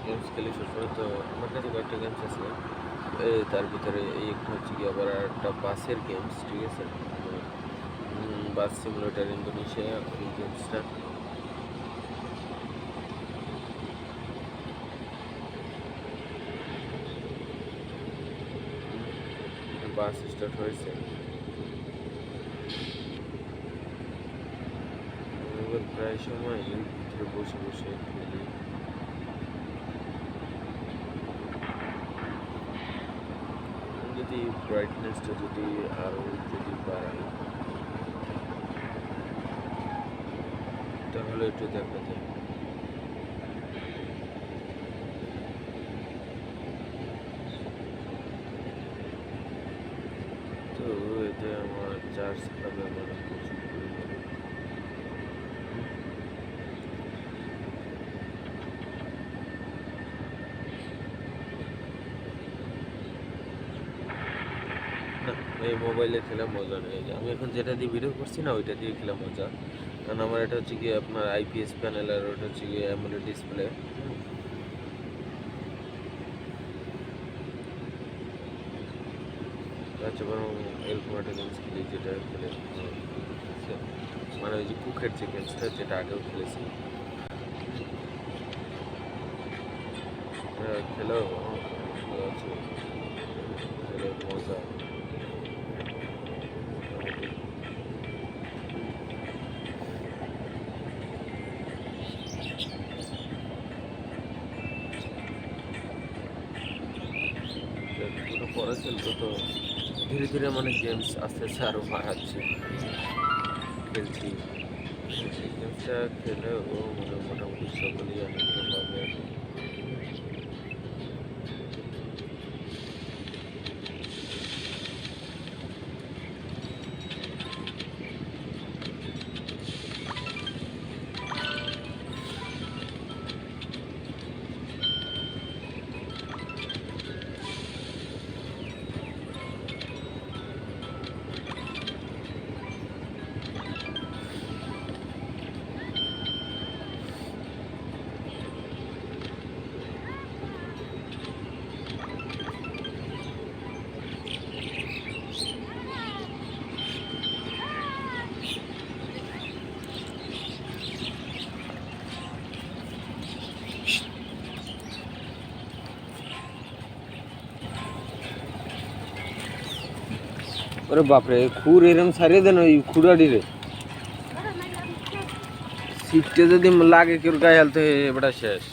Games খেলি সবসময়। তো আমার কাছে কয়েকটা গেমস আছে, তার ভিতরে এই একটা হচ্ছে কি আবার একটা বাসের গেমস, ঠিক আছে? বাস সিমুলেটার ইন্দোনেশিয়া, এই গেমসটা বাস স্টার্ট হয়েছে। এবার প্রায় সময় এর ভিতরে বসে বসে খেলি। যদি ব্রাইটনেসটা যদি আরও যদি বাড়াই তাহলে একটু দেখা যায়। তো এতে আমার চার্জ খাবে আমার প্রচুর পরিমাণে। না, এই মোবাইলে খেলা মজা নেই। আমি এখন যেটা দিয়ে ভিডিও করছি না, ওইটা দিয়ে খেলা মজা। কারণ আমার এটা হচ্ছে কি আপনার আইপিএস প্যানেল, আর ওটা হচ্ছে কি অ্যামোলেড ডিসপ্লে। আচ্ছা, বরং এরকম একটা গেমস খেলি যেটা খেলে মানে ওই যে কুকের যে গেমসটা, যেটা আগেও খেলেছি, খেলেও আছে, খেলে মজা। পুরো পরে খেলতো তো ধীরে ধীরে মানে গেমস আস্তে আস্তে আরও বাড়াচ্ছি, খেলছি। এই গেমসটা খেলেও মানে মোটামুটি সকলেই আনন্দ পাবে। ওরে বাপরে, খুর এরম ছাড়িয়ে দেন ওই খুঁড়াটি রে। সিটটা যদি লাগে কেউ গায়ে হালতে এবার শেষ।